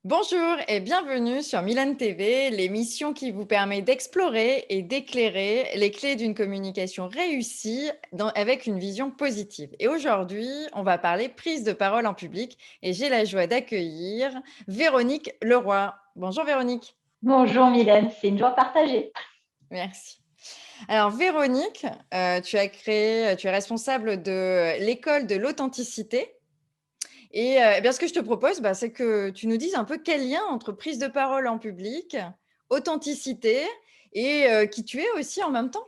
Bonjour et bienvenue sur Milan TV, l'émission qui vous permet d'explorer et d'éclairer les clés d'une communication réussie avec une vision positive. Et aujourd'hui, on va parler prise de parole en public et j'ai la joie d'accueillir Véronique Leroy. Bonjour Véronique. Bonjour Mylène, c'est une joie partagée. Merci. Alors Véronique, tu es responsable de l'école de l'authenticité. Et eh bien, ce que je te propose, c'est que tu nous dises un peu quel lien entre prise de parole en public, authenticité et qui tu es aussi en même temps?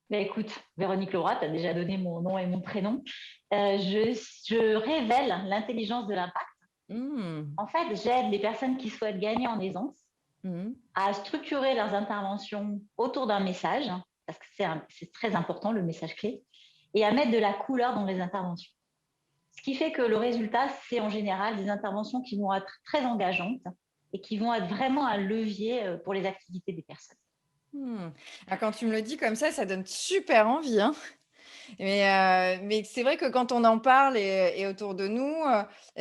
Écoute, Véronique Leroy, tu as déjà donné mon nom et mon prénom. Je révèle l'intelligence de l'impact. Mmh. En fait, j'aide les personnes qui souhaitent gagner en aisance Mmh. à structurer leurs interventions autour d'un message, parce que c'est très important, le message clé, et à mettre de la couleur dans les interventions. Ce qui fait que le résultat, c'est en général des interventions qui vont être très engageantes et qui vont être vraiment un levier pour les activités des personnes. Mmh. Ah, quand tu me le dis comme ça donne super envie, hein. Mais c'est vrai que quand on en parle et autour de nous,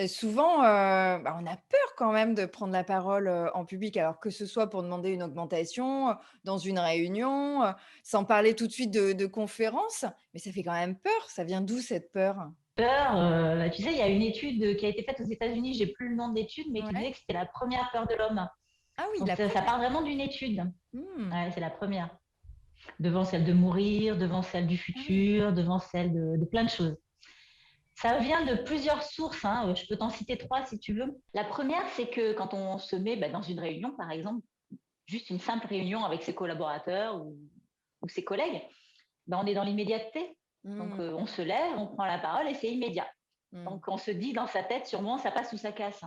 souvent, on a peur quand même de prendre la parole, en public. Alors que ce soit pour demander une augmentation, dans une réunion, sans parler tout de suite de conférence, mais ça fait quand même peur. Ça vient d'où cette peur? Peur, tu sais, il y a une étude qui a été faite aux États-Unis, j'ai plus le nom de l'étude, mais qui Ouais. disait que c'était la première peur de l'homme. Ah oui, Donc la ça première. part vraiment d'une étude. Mmh. Ouais, c'est la première. Devant celle de mourir, devant celle du Ah oui. futur, devant celle de plein de choses. Ça vient de plusieurs sources, hein. Je peux t'en citer trois si tu veux. La première, c'est que quand on se met dans une réunion, par exemple, juste une simple réunion avec ses collaborateurs ou ses collègues, on est dans l'immédiateté. Donc Mmh. on se lève, on prend la parole et c'est immédiat. Mmh. Donc on se dit dans sa tête, sûrement, ça passe ou ça casse.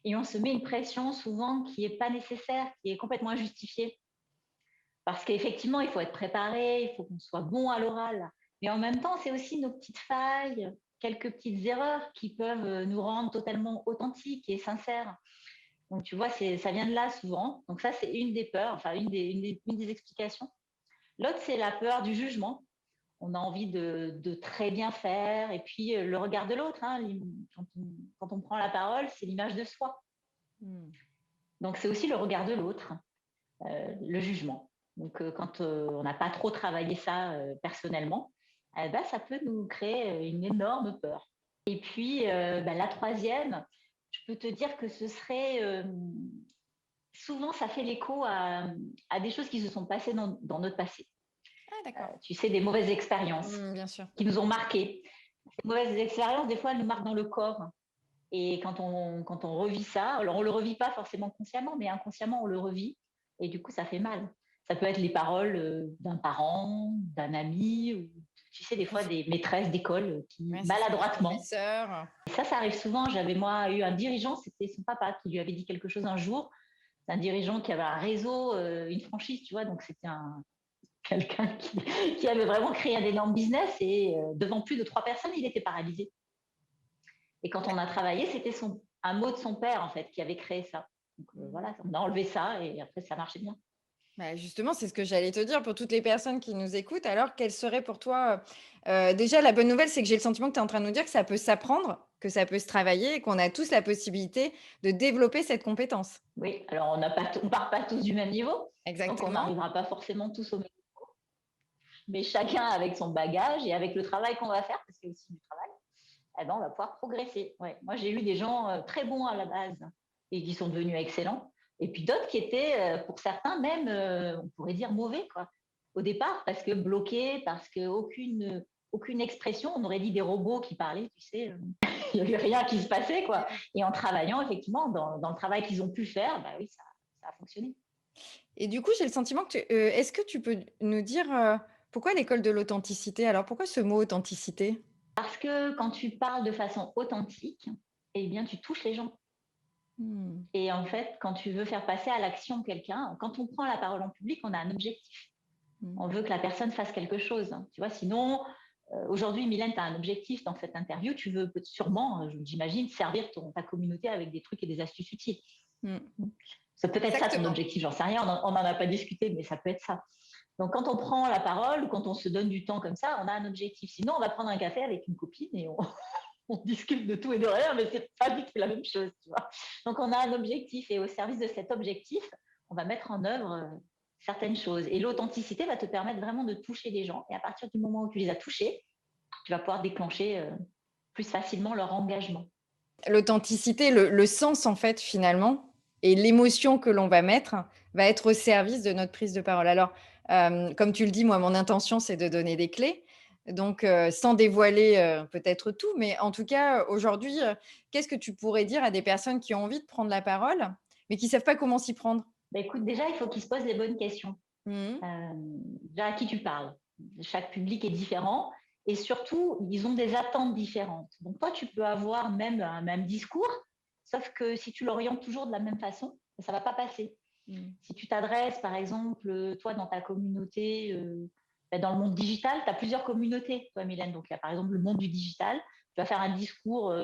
Et on se met une pression souvent qui n'est pas nécessaire, qui est complètement injustifiée. Parce qu'effectivement, il faut être préparé, il faut qu'on soit bon à l'oral. Mais en même temps, c'est aussi nos petites failles, quelques petites erreurs qui peuvent nous rendre totalement authentiques et sincères. Donc, tu vois, ça vient de là souvent. Donc, ça, c'est une des peurs, enfin, une des explications. L'autre, c'est la peur du jugement. On a envie de très bien faire. Et puis, le regard de l'autre, hein, quand on prend la parole, c'est l'image de soi. Mmh. Donc, c'est aussi le regard de l'autre, le jugement. Donc, quand on n'a pas trop travaillé ça personnellement, ça peut nous créer une énorme peur. Et puis, la troisième, je peux te dire que ce serait souvent, ça fait l'écho à des choses qui se sont passées dans notre passé. Ah d'accord. Tu sais, des mauvaises expériences Mmh, bien sûr. qui nous ont marquées. Ces mauvaises expériences, des fois, elles nous marquent dans le corps. Et quand on revit ça, alors on ne le revit pas forcément consciemment, mais inconsciemment, on le revit. Et du coup, ça fait mal. Ça peut être les paroles d'un parent, d'un ami, ou tu sais, des fois, des maîtresses d'école qui, Ouais, c'est ça, un maladroitement. professeur. Et ça arrive souvent. J'avais, moi, eu un dirigeant, c'était son papa qui lui avait dit quelque chose un jour. C'est un dirigeant qui avait un réseau, une franchise, tu vois, donc c'était quelqu'un qui avait vraiment créé un énorme business et devant plus de 3 personnes, il était paralysé. Et quand on a travaillé, c'était un mot de son père, en fait, qui avait créé ça. Donc Mmh. voilà, on a enlevé ça et après, ça marchait bien. Justement, c'est ce que j'allais te dire pour toutes les personnes qui nous écoutent. Alors, quelle serait pour toi, déjà la bonne nouvelle, c'est que j'ai le sentiment que tu es en train de nous dire que ça peut s'apprendre, que ça peut se travailler et qu'on a tous la possibilité de développer cette compétence. Oui, alors on part pas tous du même niveau, donc on Exactement. n'arrivera pas forcément tous au même, mais chacun avec son bagage et avec le travail qu'on va faire, parce qu'il y a aussi du travail, on va pouvoir progresser. Ouais. Moi, j'ai eu des gens très bons à la base et qui sont devenus excellents, et puis d'autres qui étaient, pour certains même, on pourrait dire mauvais, quoi, au départ, parce que bloqués, parce qu'aucune expression, on aurait dit des robots qui parlaient, tu sais, il n'y avait rien qui se passait, quoi. Et en travaillant, effectivement, dans le travail qu'ils ont pu faire, oui, ça a fonctionné. Et du coup, j'ai le sentiment que est-ce que tu peux nous dire, pourquoi l'école de l'authenticité? Alors, pourquoi ce mot authenticité? Parce que quand tu parles de façon authentique, eh bien, tu touches les gens. Mmh. Et en fait, quand tu veux faire passer à l'action quelqu'un, quand on prend la parole en public, on a un objectif. Mmh. On veut que la personne fasse quelque chose. Tu vois, sinon, aujourd'hui, Mylène, tu as un objectif dans cette interview. Tu veux sûrement, j'imagine, servir ta communauté avec des trucs et des astuces utiles. Mmh. Ça peut être ça ton Exactement. objectif, j'en sais rien, on n'en a pas discuté, mais ça peut être ça. Donc, quand on prend la parole ou quand on se donne du temps comme ça, on a un objectif. Sinon, on va prendre un café avec une copine et on discute de tout et de rien, mais c'est pas du tout la même chose, tu vois. Donc, on a un objectif et au service de cet objectif, on va mettre en œuvre certaines choses. Et l'authenticité va te permettre vraiment de toucher les gens. Et à partir du moment où tu les as touchés, tu vas pouvoir déclencher plus facilement leur engagement. L'authenticité, le sens en fait finalement et l'émotion que l'on va mettre va être au service de notre prise de parole. Alors, comme tu le dis, moi mon intention c'est de donner des clés, donc sans dévoiler, peut-être tout, mais en tout cas, aujourd'hui, qu'est-ce que tu pourrais dire à des personnes qui ont envie de prendre la parole, mais qui savent pas comment s'y prendre? Bah, écoute, déjà, il faut qu'ils se posent les bonnes questions. Mmh. Déjà, à qui tu parles? Chaque public est différent et surtout, ils ont des attentes différentes. Donc, toi, tu peux avoir même un même discours, sauf que si tu l'orientes toujours de la même façon, ça ne va pas passer. Mmh. Si tu t'adresses, par exemple, toi, dans ta communauté, dans le monde digital, tu as plusieurs communautés, toi, Mylène. Donc, il y a par exemple le monde du digital. Tu vas faire un discours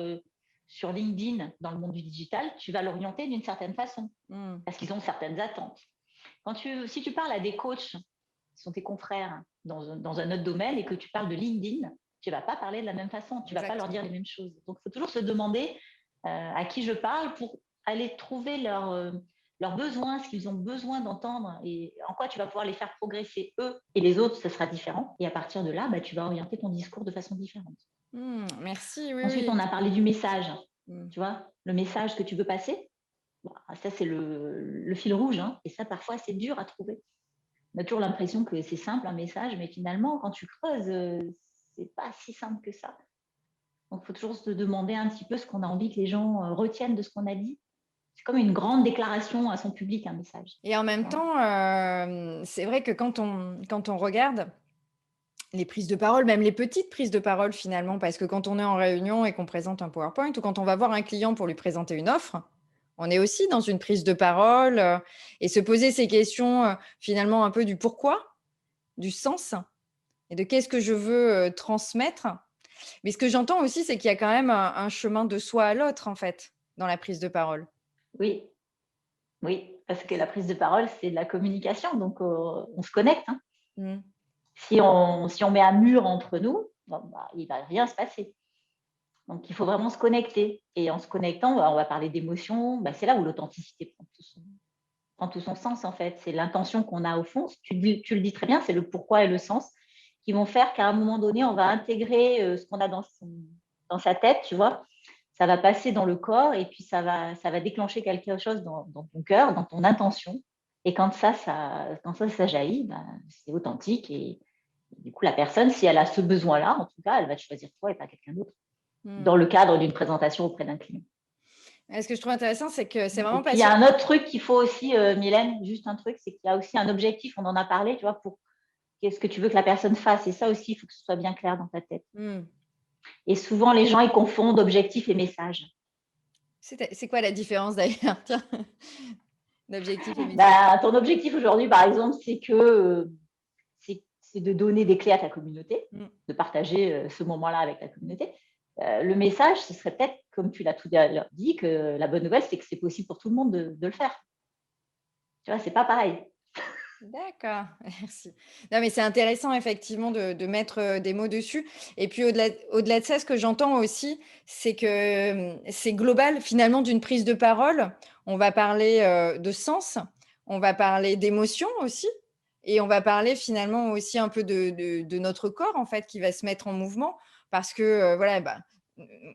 sur LinkedIn dans le monde du digital, tu vas l'orienter d'une certaine façon Mmh. parce qu'ils ont certaines attentes. Si tu parles à des coachs qui sont tes confrères dans un autre domaine et que tu parles de LinkedIn, tu ne vas pas parler de la même façon, tu ne vas pas leur dire les mêmes choses. Donc, il faut toujours se demander à qui je parle pour aller trouver leurs besoins, ce qu'ils ont besoin d'entendre et en quoi tu vas pouvoir les faire progresser eux et les autres, ce sera différent. Et à partir de là, bah, tu vas orienter ton discours de façon différente. Mmh, merci, oui, Ensuite, oui. on a parlé du message, Mmh. tu vois, le message que tu veux passer. Bon, ça, c'est le fil rouge. Hein, et ça, parfois, c'est dur à trouver. On a toujours l'impression que c'est simple un message, mais finalement, quand tu creuses, c'est pas si simple que ça. Donc, il faut toujours se demander un petit peu ce qu'on a envie que les gens retiennent de ce qu'on a dit. C'est comme une grande déclaration à son public, un message. Et en même Voilà. temps, c'est vrai que quand on regarde les prises de parole, même les petites prises de parole finalement, parce que quand on est en réunion et qu'on présente un PowerPoint ou quand on va voir un client pour lui présenter une offre, on est aussi dans une prise de parole, et se poser ces questions, finalement un peu du pourquoi, du sens et de qu'est-ce que je veux, transmettre. Mais ce que j'entends aussi, c'est qu'il y a quand même un chemin de soi à l'autre en fait, dans la prise de parole. Oui, oui, parce que la prise de parole, c'est de la communication, donc on se connecte. Hein. Mmh. Si on met un mur entre nous, bon, bah, il ne va rien se passer. Donc, il faut vraiment se connecter. Et en se connectant, on va parler d'émotions. Bah, c'est là où l'authenticité prend tout son sens, en fait. C'est l'intention qu'on a au fond. Tu le dis très bien, c'est le pourquoi et le sens qui vont faire qu'à un moment donné, on va intégrer ce qu'on a dans sa tête, tu vois. Ça va passer dans le corps et puis ça va déclencher quelque chose dans ton cœur, dans ton intention. Et quand ça jaillit, bah, c'est authentique. Et du coup, la personne, si elle a ce besoin-là, en tout cas, elle va te choisir toi et pas quelqu'un d'autre Mmh. dans le cadre d'une présentation auprès d'un client. Et ce que je trouve intéressant, c'est que c'est Et vraiment puis, il y a passionnant. un autre truc qu'il faut aussi, Mylène, juste un truc, c'est qu'il y a aussi un objectif, on en a parlé, tu vois, pour qu'est-ce que tu veux que la personne fasse. Et ça aussi, il faut que ce soit bien clair dans ta tête. Mmh. Et souvent, les gens, ils confondent objectif et message. C'est quoi la différence d'ailleurs? Tiens, d'objectif et message? Bah, ton objectif aujourd'hui, par exemple, c'est de donner des clés à ta communauté, Mmh. de partager ce moment-là avec ta communauté. Le message, ce serait peut-être, comme tu l'as tout à l'heure dit, que la bonne nouvelle, c'est que c'est possible pour tout le monde de le faire. Tu vois, c'est pas pareil. D'accord, merci. Non, mais c'est intéressant effectivement de mettre, des mots dessus et puis au-delà de ça, ce que j'entends aussi, c'est que, c'est global finalement d'une prise de parole. On va parler, de sens, on va parler d'émotion aussi et on va parler finalement aussi un peu de notre corps en fait qui va se mettre en mouvement parce que, voilà, bah,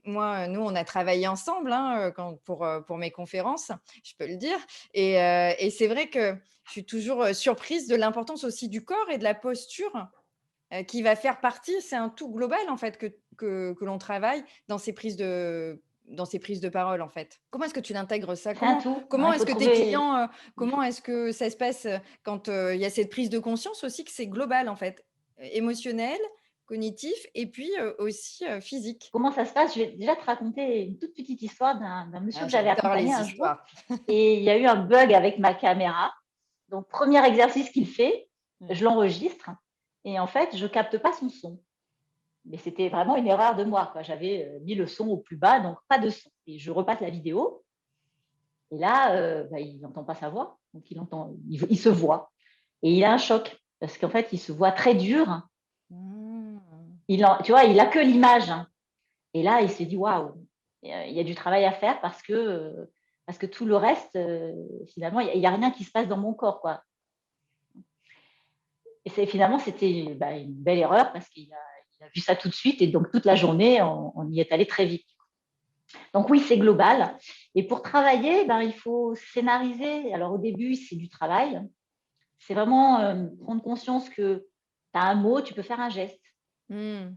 moi, nous on a travaillé ensemble, hein, quand pour mes conférences, je peux le dire et c'est vrai que je suis toujours, surprise de l'importance aussi du corps et de la posture, qui va faire partie c'est un tout global en fait que l'on travaille dans ces prises de parole, en fait. Comment est-ce que tu l'intègres ça? C'est un Comment tout. comment Hein, il est-ce faut que tes trouver. clients, comment est-ce que ça se passe, quand, il y a cette prise de conscience aussi que c'est global, en fait? Émotionnel, cognitif et puis, aussi, physique? Comment ça se passe? Je vais déjà te raconter une toute petite histoire d'un monsieur Ah, que j'avais j'adore accompagné les un jour. histoires. Et il y a eu un bug avec ma caméra. Donc, premier exercice qu'il fait, Mmh. je l'enregistre. Et en fait, je capte pas son son. Mais c'était vraiment une erreur de moi, quoi. J'avais mis le son au plus bas, donc pas de son. Et je repasse la vidéo. Et là, bah, il n'entend pas sa voix. Donc, il se voit. Et il a un choc. Parce qu'en fait, il se voit très dur. Mmh. Tu vois, il a que l'image. Hein. Et là, il s'est dit: «Waouh, il y a du travail à faire parce que tout le reste, finalement, il y a rien qui se passe dans mon corps, quoi». Et finalement, c'était, bah, une belle erreur parce qu'il a vu ça tout de suite et donc toute la journée, on y est allé très vite. Donc oui, c'est global et pour travailler, ben, il faut scénariser. Alors au début, c'est du travail. C'est vraiment, prendre conscience que tu as un mot, tu peux faire un geste. Mmh.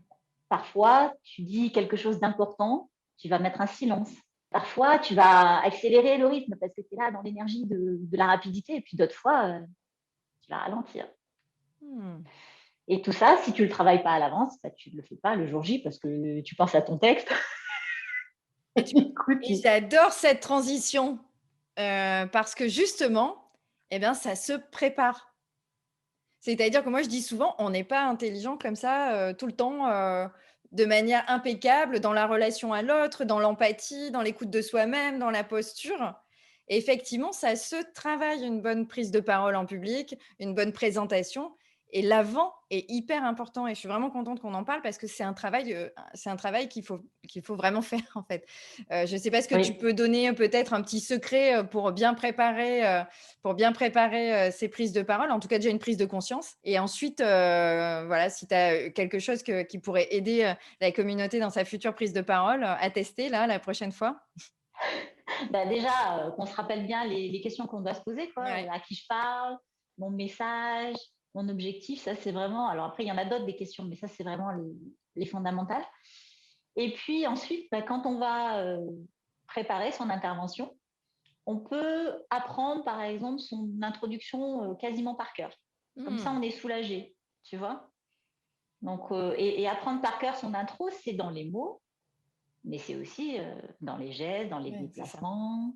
Parfois, tu dis quelque chose d'important, tu vas mettre un silence. Parfois, tu vas accélérer le rythme parce que tu es là dans l'énergie de la rapidité et puis d'autres fois, tu vas ralentir. Mmh. Et tout ça, si tu le travailles pas à l'avance, bah, tu ne le fais pas le jour J parce que tu penses à ton texte Et et tu du coup, et j'adore cette transition, parce que justement, eh bien, ça se prépare. C'est-à-dire que moi, je dis souvent, on n'est pas intelligent comme ça, tout le temps, de manière impeccable dans la relation à l'autre, dans l'empathie, dans l'écoute de soi-même, dans la posture. Et effectivement, ça se travaille une bonne prise de parole en public, une bonne présentation et l'avant est hyper important et je suis vraiment contente qu'on en parle parce que c'est un travail qu'il faut vraiment faire, en fait. Je ne sais pas ce que tu oui. peux donner, peut-être un petit secret, pour bien préparer, ces prises de parole, en tout cas déjà une prise de conscience et ensuite, voilà, si tu as quelque chose qui pourrait aider, la communauté dans sa future prise de parole, à tester là, la prochaine fois? Bah, déjà, qu'on se rappelle bien les questions qu'on doit se poser, quoi. Ouais. À qui je parle, mon message, mon objectif, ça c'est vraiment alors après il y en a d'autres des questions, mais ça c'est vraiment les fondamentales. Et puis ensuite, bah, quand on va, préparer son intervention, on peut apprendre par exemple son introduction, quasiment par cœur. Comme ça Mmh. on est soulagé, tu vois? Donc et apprendre par cœur son intro, c'est dans les mots, mais c'est aussi, dans les gestes, dans les Ouais, c'est ça. déplacements.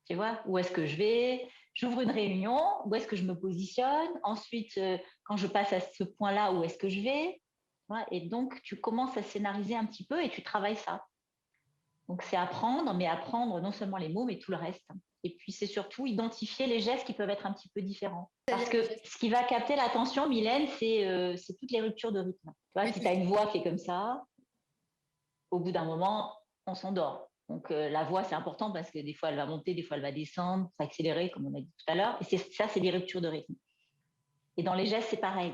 Tu vois? Où est-ce que je vais? J'ouvre une réunion, où est-ce que je me positionne? Ensuite, quand je passe à ce point-là, où est-ce que je vais? Tu vois? Et donc, tu commences à scénariser un petit peu et tu travailles ça. Donc, c'est apprendre, mais apprendre non seulement les mots, mais tout le reste. Et puis, c'est surtout identifier les gestes qui peuvent être un petit peu différents. Parce C'est-à-dire que les gestes. ce qui va capter l'attention, Mylène, c'est toutes les ruptures de rythme. Tu vois, Oui, si tout tu as ce une qui voix qui est comme ça, au bout d'un moment, on s'endort. Donc la voix, c'est important parce que des fois, elle va monter, des fois, elle va descendre, s'accélérer, comme on a dit tout à l'heure. Et ça, c'est des ruptures de rythme. Et dans les gestes, c'est pareil.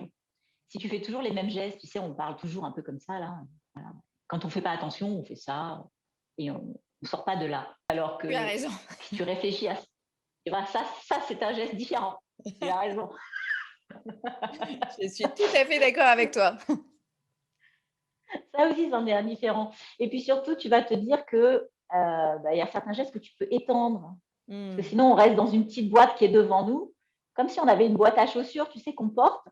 Si tu fais toujours les mêmes gestes, tu sais, on parle toujours un peu comme ça, là. Voilà. Quand on ne fait pas attention, on fait ça et on ne sort pas de là. Alors tu as que raison. si tu réfléchis à ça, tu vois, ça c'est un geste différent. Tu as raison. Je suis tout à fait d'accord avec toi. Ça aussi, c'en est un différent. Et puis surtout, tu vas te dire que bah, y a certains gestes que tu peux étendre. Parce que Mmh. sinon, on reste dans une petite boîte qui est devant nous, comme si on avait une boîte à chaussures, tu sais, qu'on porte,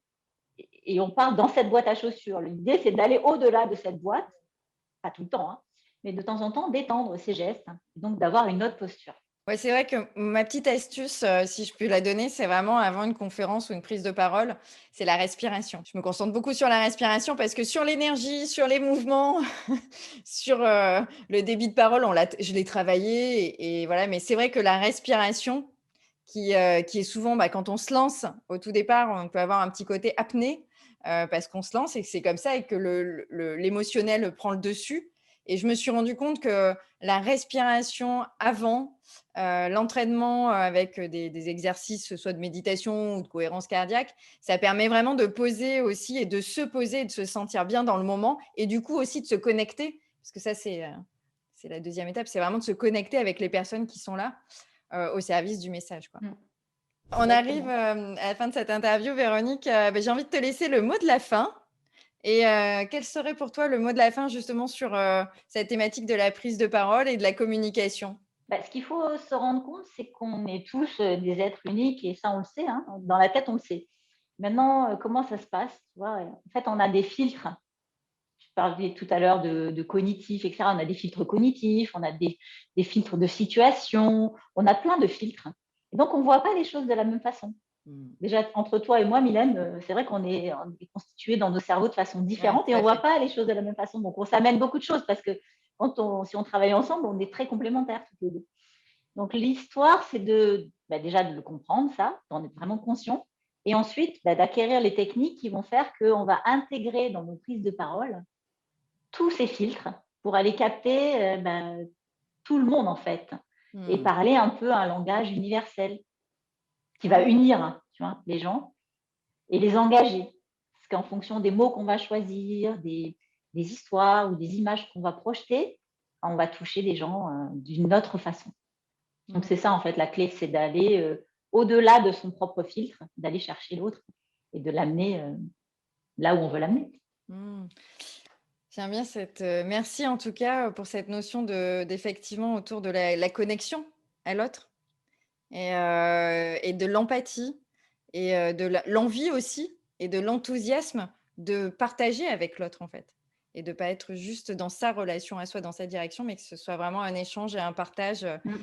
et on parle dans cette boîte à chaussures. L'idée, c'est d'aller au-delà de cette boîte, pas tout le temps, hein, mais de temps en temps, d'étendre ses gestes, hein, donc d'avoir une autre posture. Ouais, c'est vrai que ma petite astuce, si je peux la donner, c'est vraiment avant une conférence ou une prise de parole, c'est la respiration. Je me concentre beaucoup sur la respiration parce que sur l'énergie, sur les mouvements, sur, le débit de parole, je l'ai travaillé et voilà, mais c'est vrai que la respiration qui est souvent, bah, quand on se lance au tout départ, on peut avoir un petit côté apnée, parce qu'on se lance et que c'est comme ça et que l'émotionnel prend le dessus et je me suis rendu compte que la respiration avant, l'entraînement, avec, des exercices, soit de méditation ou de cohérence cardiaque, ça permet vraiment de poser aussi et de se poser et de se sentir bien dans le moment et du coup aussi de se connecter, parce que ça c'est la deuxième étape, c'est vraiment de se connecter avec les personnes qui sont là, au service du message, quoi. Mm, On arrive, exactement. à la fin de cette interview, Véronique, j'ai envie de te laisser le mot de la fin et quel serait pour toi le mot de la fin justement sur, cette thématique de la prise de parole et de la communication? Bah, ce qu'il faut se rendre compte, c'est qu'on est tous des êtres uniques et ça, on le sait, hein, dans la tête, on le sait. Maintenant, comment ça se passe, tu vois? En fait, on a des filtres. Tu parlais tout à l'heure de cognitif, etc. On a des filtres cognitifs, on a des filtres de situation, on a plein de filtres. Et donc, on ne voit pas les choses de la même façon. Mmh. Déjà, entre toi et moi, Mylène, c'est vrai on est constitués dans nos cerveaux de façon Ouais, différente et tout on à ne voit fait. pas les choses de la même façon. Donc, on s'amène beaucoup de choses parce que si on travaille ensemble, on est très complémentaires toutes les deux. Donc, l'histoire, c'est bah, déjà de le comprendre, ça, d'en être vraiment conscient. Et ensuite, bah, d'acquérir les techniques qui vont faire qu'on va intégrer dans nos prises de parole tous ces filtres pour aller capter, tout le monde, en fait, et Mmh. parler un peu un langage universel qui va Ouais. unir, tu vois, les gens et les engager. Parce qu'en fonction des mots qu'on va choisir, des histoires ou des images qu'on va projeter, on va toucher les gens, d'une autre façon. Donc Mmh. c'est ça, en fait, la clé, c'est d'aller, au-delà de son propre filtre, d'aller chercher l'autre et de l'amener, là où on veut l'amener. Mmh. J'aime bien cette, merci en tout cas, pour cette notion d'effectivement autour de la connexion à l'autre et de l'empathie et de l'envie aussi et de l'enthousiasme de partager avec l'autre, en fait et de pas être juste dans sa relation à soi, dans sa direction, mais que ce soit vraiment un échange et un partage, Mmh.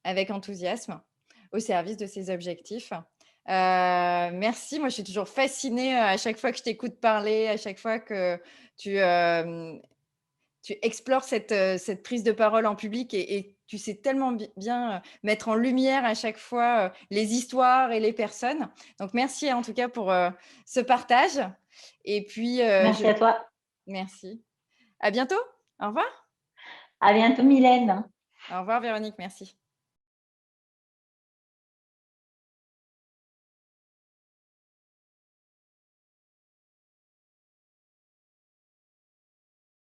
avec enthousiasme, au service de ses objectifs. Merci, moi je suis toujours fascinée, à chaque fois que je t'écoute parler, à chaque fois que tu, tu explores cette prise de parole en public et tu sais tellement bien, mettre en lumière à chaque fois, les histoires et les personnes. Donc merci en tout cas pour, ce partage et puis, je Merci à toi. merci. À bientôt. Au revoir. À bientôt Mylène. Au revoir Véronique, merci.